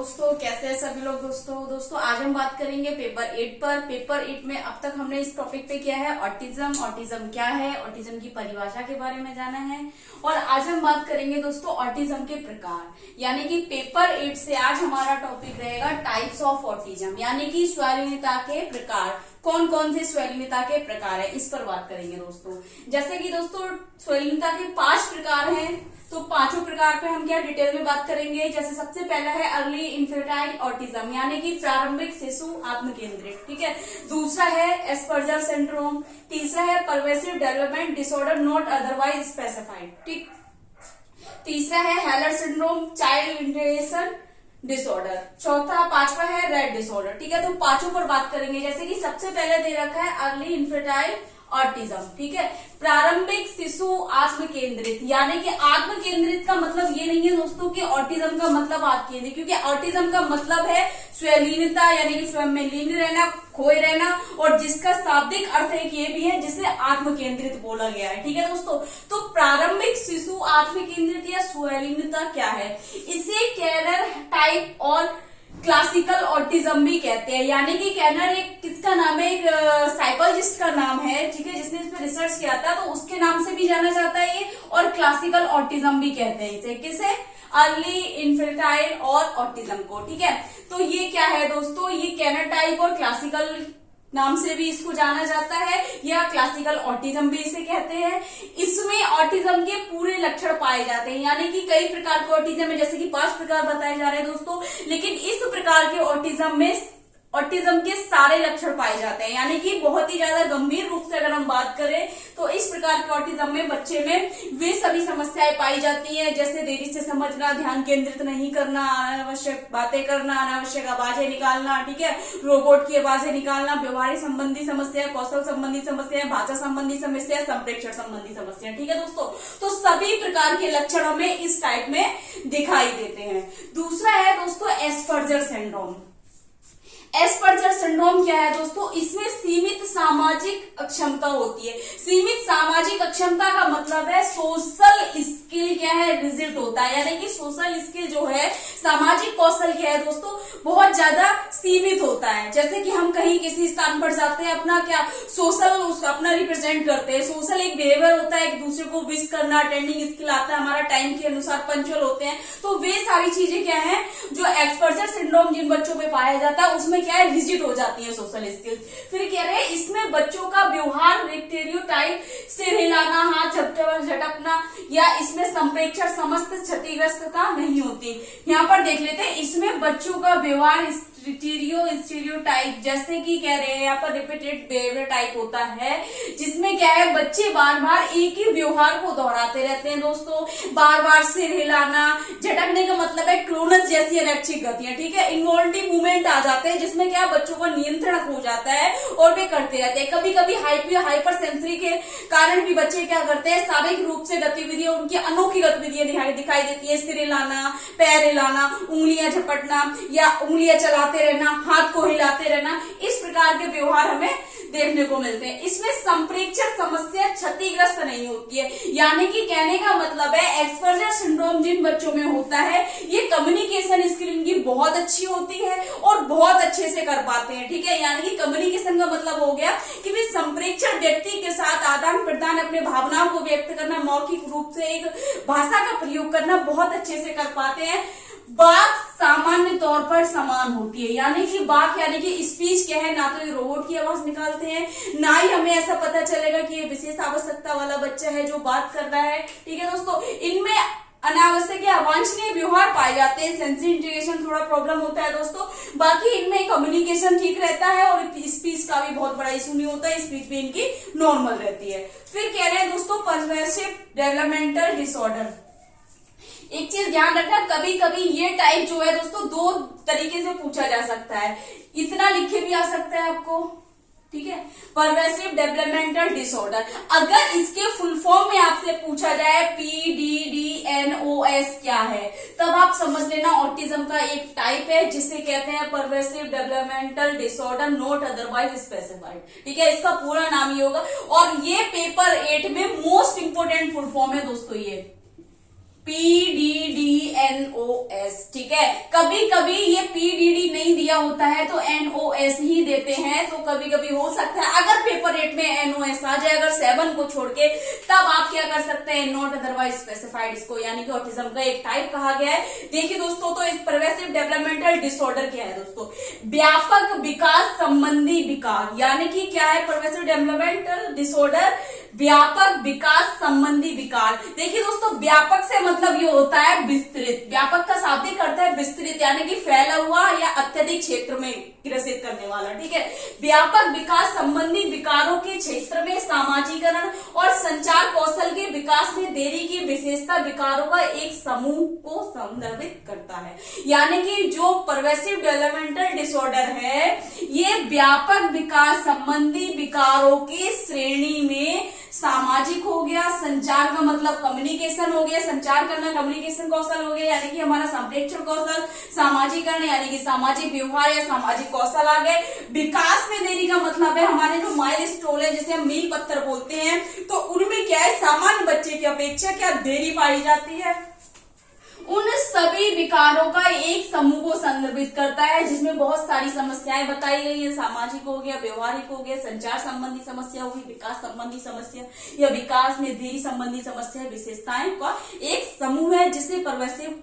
दोस्तों, कैसे हैं सभी लोग। दोस्तों आज हम बात करेंगे पेपर 8 पर। पेपर 8 में अब तक हमने इस टॉपिक पे किया है ऑटिज्म क्या है, ऑटिज्म की परिभाषा के बारे में जाना है। और आज हम बात करेंगे दोस्तों ऑटिज्म के प्रकार, यानी कि पेपर 8 से आज हमारा टॉपिक रहेगा टाइप्स ऑफ ऑटिज्म, यानी कि स्वैलिनता के प्रकार। कौन कौन से स्वैलिनता के प्रकार है, इस पर बात करेंगे दोस्तों। जैसे कि दोस्तों स्वैलिनता के 5 प्रकार हैं, तो पांचों प्रकार पे हम क्या डिटेल में बात करेंगे। जैसे सबसे पहला है अर्ली इन्फेंटाइल ऑटिज्म, यानी कि प्रारंभिक शिशु आत्मकेंद्रित, ठीक है। दूसरा है एस्पर्जर सिंड्रोम। तीसरा है pervasive development disorder not otherwise specified, ठीक। तीसरा है हेलर सिंड्रोम, चाइल्ड इंटेलिजेंस डिसऑर्डर। पांचवा है रेड डिसऑर्डर, ठीक है। तो पांचों पर बात करेंगे। जैसे कि सबसे पहले दे रखा है अर्ली इन्फेंटाइल ऑटिज्म, ठीक है। प्रारंभिक शिशु आत्म केंद्रित, यानी कि आत्म केंद्रित का मतलब ये नहीं है दोस्तों कि ऑटिज्म का मतलब आत्म केंद्रित, क्योंकि ऑटिज्म का मतलब है स्वलीनता, यानी कि स्वयं में लीन रहना, खोए रहना, और जिसका शाब्दिक अर्थ एक ये भी है जिसे आत्म केंद्रित बोला गया है, ठीक है दोस्तों। तो प्रारंभिक शिशु आत्म केंद्रित या स्वलीनता क्या है, इसे कैनर टाइप और क्लासिकल ऑटिज्म भी कहते हैं। यानी कि कैनर एक किसका नाम है, एक साइकोलॉजिस्ट का नाम है, ठीक है, जिसने इस पर रिसर्च किया था, तो उसके नाम से भी जाना जाता है ये। और क्लासिकल ऑटिज्म भी कहते हैं इसे, किसे, अर्ली इन्फेंटाइल और ऑटिज्म को, ठीक है। तो ये क्या है दोस्तों, ये कैनर टाइप और क्लासिकल नाम से भी इसको जाना जाता है, या क्लासिकल ऑटिज्म भी इसे कहते हैं। इसमें ऑटिज्म के पूरे लक्षण पाए जाते हैं, यानी कि कई प्रकार के ऑटिज्म है, जैसे कि 5 प्रकार बताए जा रहे हैं दोस्तों, लेकिन इस प्रकार के ऑटिज्म में ऑटिज्म के सारे लक्षण पाए जाते हैं। यानी कि बहुत ही ज्यादा गंभीर रूप से अगर हम बात करें तो इस प्रकार के ऑटिज्म में बच्चे में वे सभी समस्याएं पाई जाती हैं, जैसे देरी से समझना, ध्यान केंद्रित नहीं करना, अनावश्यक बातें करना, अनावश्यक आवाजें निकालना, ठीक है, रोबोट की आवाजें निकालना, व्यवहारिक संबंधी समस्या, कौशल संबंधी समस्या, भाषा संबंधी समस्या, संप्रेक्षण संबंधी समस्या, ठीक है दोस्तों। तो सभी प्रकार के लक्षण हमें इस टाइप में दिखाई देते हैं। दूसरा है दोस्तों एस्पर्जर सिंड्रोम। एस्पर्जर सिंड्रोम क्या है दोस्तों, इसमें सीमित सामाजिक अक्षमता होती है। सीमित सामाजिक अक्षमता का मतलब है सोशल स्किल क्या है, रिजिड होता है, यानी कि सोशल स्किल जो है, सामाजिक कौशल क्या है दोस्तों, बहुत ज्यादा सीमित होता है। जैसे कि हम कहीं किसी स्थान पर जाते हैं, अपना क्या सोशल अपना रिप्रेजेंट करते हैं। सोशल एक बिहेवियर होता है, एक दूसरे को विश करना, अटेंडिंग स्किल आता है, हमारा टाइम के अनुसार पंक्चुअल होते हैं। तो वे सारी चीजें क्या है, जो एस्पर्जर सिंड्रोम जिन बच्चों में पाया जाता है उसमें क्या है, रिजिड हो जाती है सोशल स्किल्स। फिर कह रहे हैं इसमें बच्चों का व्यवहार स्टेरियोटाइप से हिलाना, हाथ झटकना, या इसमें संप्रेक्षण समस्त क्षतिग्रस्तता नहीं होती। यहाँ पर देख लेते हैं, इसमें बच्चों का व्यवहार स्टीरियोटाइप, जैसे कि कह रहे हैं यहाँ पर रिपीटेड बिहेवियर टाइप होता है, जिसमें क्या है बच्चे बार बार एक ही व्यवहार को दोहराते रहते हैं दोस्तों। बार बार सिर हिलाना, झटकने का मतलब है क्रोनस जैसी अनैच्छिक गतियां, ठीक है। इनवॉल्टिव मूवमेंट आ जाते हैं, जिसमें क्या बच्चों का नियंत्रण हो जाता है और वे करते रहते हैं। कभी कभी हाइपर सेंसरी के कारण भी बच्चे क्या करते हैं, शारीरिक रूप से गतिविधियां, उनकी अनोखी गतिविधियां दिखाई देती है। सिर हिलाना, पैर हिलाना, उंगलियां झपटना, या उंगलियां चलाते रहना, हाथ को हिलाते रहना, इस प्रकार के व्यवहार हमें देखने को मिलते हैं। इसमें संप्रेक्षण समस्या क्षतिग्रस्त नहीं होती है, यानी कि कहने का मतलब है एस्पर्जर सिंड्रोम जिन बच्चों में होता है, ये कम्युनिकेशन स्किल इनकी बहुत अच्छी होती है और बहुत अच्छे से कर पाते हैं, ठीक है। यानी कि कम्युनिकेशन का मतलब हो गया कि वे संप्रेक्षण, व्यक्ति के साथ आदान प्रदान, अपने भावनाओं को व्यक्त करना, मौखिक रूप से एक भाषा का प्रयोग करना बहुत अच्छे से कर पाते हैं। बात सामान्य तौर पर समान होती है, यानी कि बात यानी कि स्पीच क्या है, ना तो ये रोबोट की आवाज निकालते हैं, ना ही हमें ऐसा पता चलेगा कि ये विशेष आवश्यकता वाला बच्चा है जो बात कर रहा है, ठीक है दोस्तों। इनमें अनावश्यक या अवांछनीय व्यवहार पाए जाते हैं, सेंसरी इंटीग्रेशन थोड़ा प्रॉब्लम होता है दोस्तों। बाकी इनमें कम्युनिकेशन ठीक रहता है और स्पीच का भी बहुत बड़ा इशू नहीं होता है, स्पीच भी इनकी नॉर्मल रहती है। फिर कह रहे हैं दोस्तों परवेसिव डेवलपमेंटल डिसऑर्डर। एक चीज ध्यान रखना, कभी कभी ये टाइप जो है दोस्तों 2 तरीके से पूछा जा सकता है, इतना लिखे भी आ सकता है आपको, ठीक है। परवेसिव डेवलपमेंटल डिसऑर्डर, अगर इसके फुल फॉर्म में आपसे पूछा जाए PDDNOS क्या है, तब आप समझ लेना ऑटिज्म का एक टाइप है जिसे कहते हैं pervasive developmental disorder not otherwise specified, ठीक है। इसका पूरा नाम ये होगा, और ये पेपर 8 में मोस्ट इंपोर्टेंट फुल फॉर्म है दोस्तों। ये PDDNOS, ठीक है। कभी कभी ये PDD नहीं दिया होता है तो NOS ही देते हैं, तो कभी कभी हो सकता है अगर पेपर 8 में NOS आ जाए, अगर 7 को छोड़ के, तब आप क्या कर सकते हैं, नॉट अदरवाइज स्पेसिफाइड, इसको यानी कि ऑटिज्म का एक टाइप कहा गया है। देखिए दोस्तों, तो एक प्रोग्रेसिव डेवलपमेंटल डिसऑर्डर क्या है दोस्तों, व्यापक विकास संबंधी विकार, यानी कि क्या है प्रोग्रेसिव डेवलपमेंटल डिसऑर्डर, व्यापक विकास संबंधी विकार। देखिए दोस्तों, व्यापक से मतलब ये होता है विस्तृत, व्यापक का शाब्दिक अर्थ है विस्तृत, यानी कि फैला हुआ या अत्यधिक क्षेत्र में ग्रसित करने वाला, ठीक है। व्यापक विकास संबंधी विकारों के क्षेत्र में सामाजिकरण और संचार कौशल के विकास में देरी की विशेषता विकारों का एक समूह को संदर्भित करता है, यानी कि जो परवेसिव डेवलपमेंटल डिसऑर्डर है ये व्यापक विकास संबंधी विकारों की श्रेणी में सामाजिक हो गया, संचार का मतलब कम्युनिकेशन हो गया, संचार करना कम्युनिकेशन कौशल हो गया, यानी कि हमारा संप्रेक्षण कौशल, सामाजिकरण यानी कि सामाजिक व्यवहार या सामाजिक कौशल आ गए। विकास में देरी का मतलब है हमारे जो माइलस्टोन है, जिसे हम मील पत्थर बोलते हैं, तो उनमें क्या है, सामान्य बच्चे की अपेक्षा क्या देरी पाई जाती है। उन सभी विकारों का एक समूह को संदर्भित करता है जिसमें बहुत सारी समस्याएं बताई गई है, सामाजिक हो गया, व्यवहारिक हो गया, संचार संबंधी समस्या होगी, विकास संबंधी समस्या या विकास में देरी संबंधी समस्या, विशेषताएं का एक समूह है जिसे परवेसिव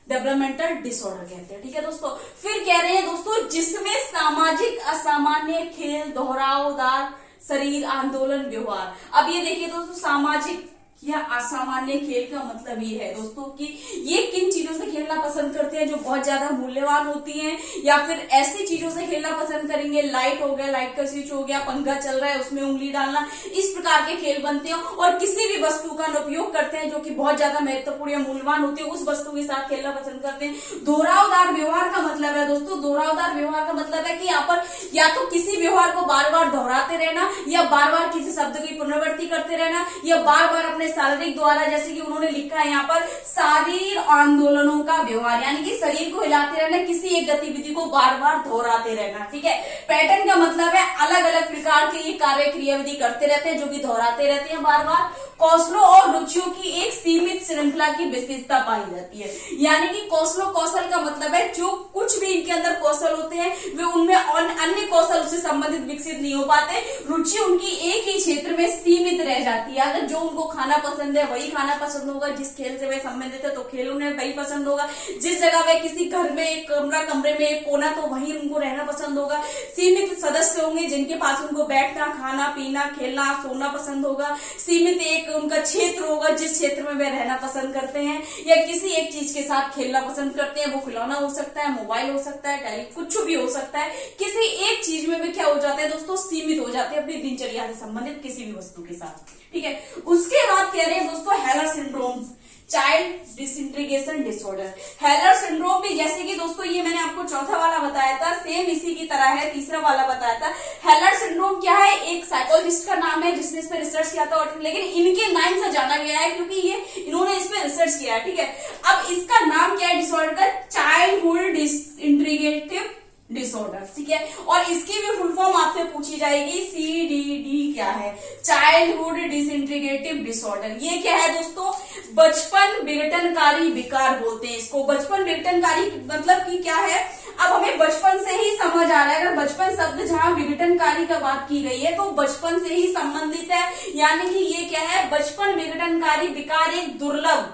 डेवलपमेंटल डिसऑर्डर कहते हैं, ठीक है दोस्तों। फिर कह रहे हैं दोस्तों, जिसमें सामाजिक असामान्य खेल, दोहरावदार शरीर, आंदोलन, व्यवहार। अब ये देखिए दोस्तों, सामाजिक या असामान्य खेल का मतलब ये है दोस्तों कि ये किन चीजों से खेलना पसंद करते हैं जो बहुत ज्यादा मूल्यवान होती हैं, या फिर ऐसी चीजों से खेलना पसंद करेंगे, लाइट हो गया, लाइट का स्विच हो गया, पंखा चल रहा है उसमें उंगली डालना, इस प्रकार के खेल बनते हैं। और किसी भी वस्तु का उपयोग करते हैं जो कि बहुत ज्यादा महत्वपूर्ण या मूल्यवान होती है, उस वस्तु के साथ खेलना पसंद करते हैं। दोहरावदार व्यवहार का मतलब है दोस्तों, दोहरावदार व्यवहार का मतलब है कि यहाँ पर या तो किसी व्यवहार को बार बार दोहराते रहना, या बार बार किसी शब्द की पुनरावृत्ति करते रहना, या बार बार अपने शारीरिक द्वारा, जैसे कि उन्होंने लिखा है यहाँ पर, शारीर आंदोलनों का व्यवहार, यानी कि शरीर को हिलाते रहना, किसी एक गतिविधि को बार बार दोहराते रहना, ठीक है। पैटर्न का मतलब है अलग अलग प्रकार के ये कार्य क्रियाविधि करते रहते हैं जो कि दोहराते रहते हैं बार बार। कौशलों और रुचियों की एक सीमित श्रृंखला की विशेषता पाई जाती है, यानी कि कौशलों, कौशल का मतलब है जो कुछ भी इनके अंदर कौशल होते हैं वे उनमें अन्य कौशल उससे संबंधित विकसित नहीं हो पाते। रुचि उनकी एक ही क्षेत्र में सीमित रह जाती है, अगर जो उनको खाना पसंद है वही खाना पसंद होगा, जिस खेल से वे संबंधित है तो खेल उन्हें वही पसंद होगा, जिस जगह वे किसी घर में एक कमरे में एक कोना तो वहीं उनको रहना पसंद होगा। सीमित सदस्य होंगे जिनके पास उनको बैठना, खाना, पीना, खेलना, सोना पसंद होगा। सीमित एक उनका क्षेत्र होगा जिस क्षेत्र में वे रहना पसंद करते हैं, या किसी एक चीज के साथ खेलना पसंद करते हैं, वो खिलौना हो सकता है, मोबाइल हो सकता है, कुछ भी हो सकता है। किसी एक चीज में वे क्या हो जाते हैं दोस्तों, सीमित हो जाते हैं अपनी दिनचर्या से संबंधित किसी भी वस्तु के साथ, ठीक है। उसके बाद कह रहे हैं दोस्तों हेलर syndrome, child disintegration disorder. हेलर syndrome भी, जैसे कि दोस्तों ये मैंने आपको चौथा वाला बताया था, सेम इसी की तरह है, तीसरा वाला बताया था। हेलर सिंड्रोम क्या है, एक साइकोलॉजिस्ट का नाम है जिसने इस पे रिसर्च किया था, लेकिन इनके नाम से जाना गया है क्योंकि ये इन्होंने इस पे रिसर्च किया है, ठीक है। अब इसका नाम क्या है डिसऑर्डर का, चाइल्डहुड डिसइंटीग्रेटिव डिसऑर्डर, ठीक है। और इसकी भी फुल फॉर्म आपसे पूछी जाएगी, CDD क्या है, चाइल्डहुड डिसइंटीग्रेटिव डिसऑर्डर। ये क्या है दोस्तों, बचपन विघटनकारी विकार बोलते हैं इसको। बचपन विघटनकारी मतलब कि क्या है, अब हमें बचपन से ही समझ आ रहा है, अगर बचपन शब्द जहां विघटनकारी का बात की गई है तो बचपन से ही संबंधित है, यानी कि ये क्या है, बचपन विघटनकारी विकार एक दुर्लभ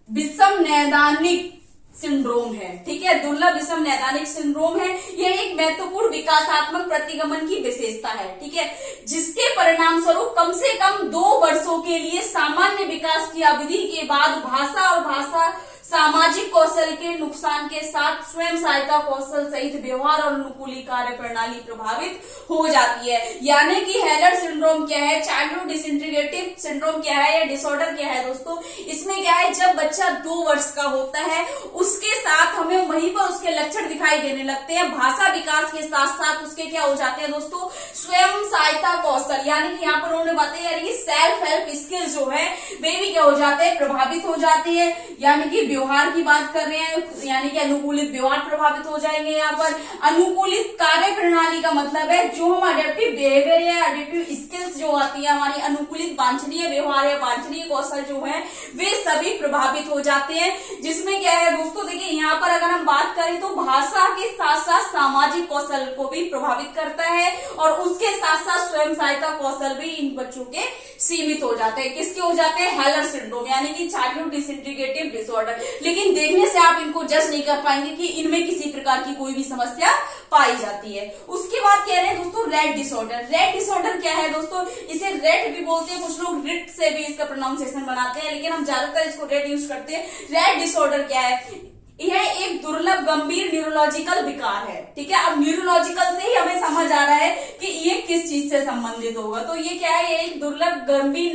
विषम नैदानिक सिंड्रोम है, ठीक है। दुर्लभ विषम नैदानिक सिंड्रोम है, यह एक महत्वपूर्ण विकासात्मक प्रतिगमन की विशेषता है, ठीक है, जिसके परिणाम स्वरूप कम से कम 2 वर्षों के लिए सामान्य विकास की अवधि के बाद भाषा और भाषा सामाजिक कौशल के नुकसान के साथ स्वयं सहायता कौशल सहित व्यवहार और अनुकूली कार्य प्रणाली प्रभावित हो जाती है। यानी कि हेलर सिंड्रोम क्या है, चाइल्डहुड डिसइंटीग्रेटिव सिंड्रोम क्या है, या डिसऑर्डर क्या है दोस्तों, इसमें क्या है, जब बच्चा 2 वर्ष का होता है उसके साथ हमें वहीं पर उसके लक्षण दिखाई देने लगते हैं। भाषा विकास के साथ साथ उसके क्या हो जाते हैं दोस्तों, स्वयं सहायता कौशल, यानी कि यहाँ पर उन्होंने बताया, यानी कि सेल्फ हेल्प स्किल्स जो है वे भी क्या हो जाते हैं, प्रभावित हो जाते हैं, यानी कि व्यवहार की बात कर रहे हैं, यानी कि अनुकूलित व्यवहार प्रभावित हो जाएंगे। यहाँ पर अनुकूलित कार्य प्रणाली का मतलब है जो हम अडेप्टिव बिहेवियर या अडेप्टिव स्किल्स जो आती है हमारी, अनुकूलित वांछनीय व्यवहार या वांछनीय कौशल जो है वे सभी प्रभावित हो जाते हैं। जिसमें क्या है दोस्तों, देखिए यहाँ पर अगर हम बात करें तो भाषा के साथ साथ सामाजिक कौशल को भी प्रभावित करता है और उसके साथ साथ स्वयं सहायता कौशल भी इन बच्चों के सीमित हो जाते हैं। किसके हो जाते हैं? हेलर सिंड्रोम, यानी कि चाइल्डहुड डिसइंटीग्रेटिव डिसऑर्डर। लेकिन देखने से आप इनको जज नहीं कर पाएंगे कि इनमें किसी प्रकार की कोई भी समस्या पाई जाती है। उसके बाद कह रहे हैं दोस्तों रेट डिसऑर्डर। रेट डिसऑर्डर क्या है दोस्तों? इसे रेट भी बोलते हैं, कुछ लोग रिट से भी इसका प्रोनाउंसिएशन बनाते हैं, लेकिन हम ज्यादातर इसको रेट यूज करते हैं। रेट डिसऑर्डर क्या है? यह एक दुर्लभ गंभीर न्यूरोलॉजिकल विकार है। ठीक है, अब न्यूरोलॉजिकल से ही हमें समझ आ रहा है कि ये किस चीज से संबंधित होगा। तो ये क्या है? ये एक दुर्लभ गंभीर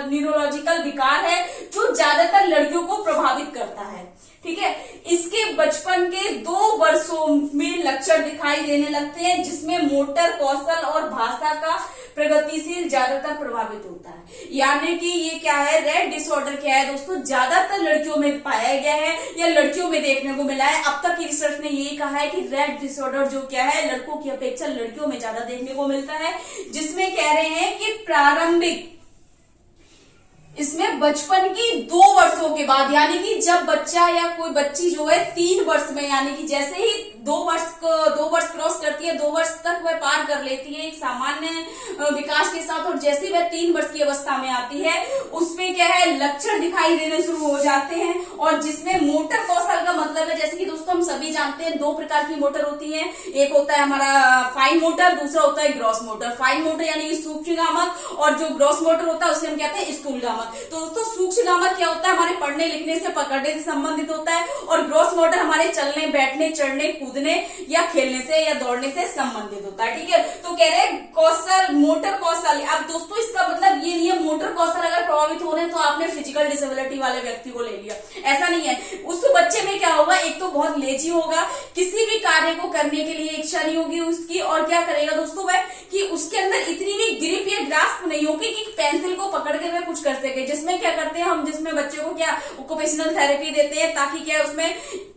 न्यूरोलॉजिकल विकार है जो ज्यादातर लड़कियों को प्रभावित करता है। ठीक है, इसके बचपन के 2 वर्षों में लक्षण दिखाई देने लगते हैं जिसमें मोटर कौशल और भाषा का प्रगतिशील ज्यादातर प्रभावित होता है। यानी कि ये क्या है? रेट डिसऑर्डर क्या है दोस्तों? ज्यादातर लड़कियों में पाया गया है या लड़कियों में देखने को मिला है। अब तक की रिसर्च ने यही कहा है कि रेट डिसऑर्डर जो क्या है लड़कों की अपेक्षा लड़कियों में ज्यादा देखने को मिलता है। जिसमें कह रहे हैं कि प्रारंभिक इसमें बचपन की 2 वर्षों के बाद, यानी कि जब बच्चा या कोई बच्ची जो है 3 वर्ष में, यानी कि जैसे ही 2 वर्ष क्रॉस करती है, 2 वर्ष तक वह पार कर लेती है एक सामान्य विकास के साथ, और जैसे ही वह 3 वर्ष की अवस्था में आती है उसमें क्या है? लक्षण दिखाई देने शुरू हो जाते हैं। और जिसमें मोटर कौशल का मतलब है, जैसे कि दोस्तों हम सभी जानते हैं 2 प्रकार की मोटर होती है। एक होता है हमारा फाइन मोटर, दूसरा होता है ग्रॉस मोटर। फाइन मोटर यानी कि सूक्ष्मगामक, और जो ग्रॉस मोटर होता है उसे हम कहते हैं स्थूलगामक। तो दोस्तों सूक्ष्मगामक क्या होता है? हमारे पढ़ने लिखने से पकड़ने से संबंधित होता है, और ग्रॉस मोटर हमारे चलने बैठने चढ़ने कूदने या खेलने से या दौड़ने से संबंधित होता है। ठीक है, तो कह रहे हैं कौशल, मोटर कौशल। अब दोस्तों इसका मतलब ये नहीं है मोटर कौशल अगर प्रभावित हो रहे हैं तो आपने फिजिकल डिसेबिलिटी वाले व्यक्ति को ले लिया, ऐसा नहीं है। उस बच्चे में क्या होगा? एक तो बहुत लेजी होगा, किसी भी कार्य को करने के लिए इच्छा नहीं होगी उसकी, और क्या करेगा दोस्तों वह कि उसके अंदर इतनी भी ग्रिप या ग्रास्प नहीं होगी कि पेंसिल को पकड़ के वह कुछ कर सके। जिसमें क्या करते हैं हम, जिसमें बच्चे को क्या ऑक्यूपेशनल थेरेपी देते हैं, ताकि क्या उसमें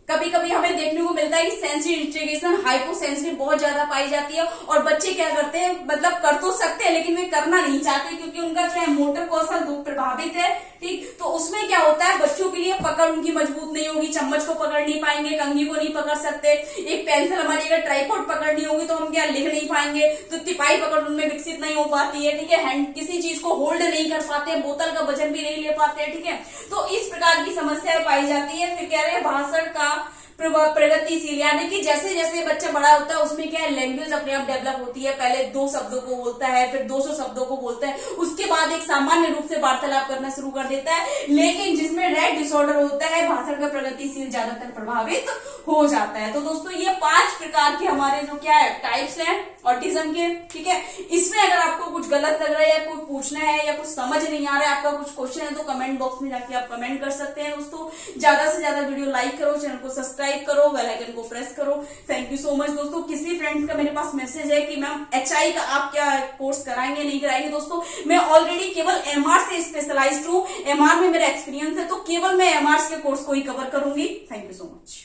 कभी कभी हमें देखने को मिलता है कि सेंसरी इंटीग्रेशन हाइपो सेंसरी बहुत ज्यादा पाई जाती है, और बच्चे क्या करते हैं, मतलब कर तो सकते हैं लेकिन वे करना नहीं चाहते क्योंकि उनका क्या है? मोटर कौशल प्रभावित है। ठीक, तो उसमें क्या होता है? बच्चों के लिए पकड़ उनकी मजबूत नहीं होगी, चम्मच को पकड़ नहीं पाएंगे, कंघी को नहीं पकड़ सकते। एक पेंसिल हमारी अगर ट्राइपॉड पकड़नी होगी तो हम क्या लिख नहीं पाएंगे, तो तिपाही पकड़ उनमें विकसित नहीं हो पाती है। ठीक है, हैंड किसी चीज को होल्ड नहीं कर पाते, बोतल का वजन भी नहीं ले पाते। ठीक है, तो इस प्रकार की समस्याएं पाई जाती है। फिर कह रहे हैं भाषण का प्रगतिशील, यानी कि जैसे जैसे बच्चा बड़ा होता है उसमें क्या है? लैंग्वेज अपने आप डेवलप होती है। पहले 2 शब्दों को बोलता है, फिर 200 शब्दों को बोलता है, उसके बाद एक सामान्य रूप से वार्तालाप करना शुरू कर देता है। लेकिन जिसमें रेट डिसऑर्डर होता है भाषण का प्रगतिशील ज्यादातर प्रभावित हो जाता है। तो दोस्तों ये 5 प्रकार के हमारे जो क्या है टाइप्स हैं ऑटिज्म के। ठीक है, इसमें अगर आपको कुछ गलत लग रहा है या कुछ पूछना है या कुछ समझ नहीं आ रहा है, आपका कुछ क्वेश्चन है, तो कमेंट बॉक्स में जाके आप कमेंट कर सकते हैं। दोस्तों ज्यादा से ज्यादा वीडियो लाइक करो, चैनल को सब्सक्राइब करो, बेल आइकन को प्रेस करो। थैंक यू सो मच दोस्तों। किसी फ्रेंड्स का मेरे पास मैसेज है कि मैम HI का आप क्या कोर्स कराएंगे नहीं कराएंगे? दोस्तों मैं ऑलरेडी केवल MR से स्पेशलाइज्ड हूँ, MR में मेरा एक्सपीरियंस है, तो केवल मैं MR के कोर्स को ही कवर करूंगी। Thank you so much.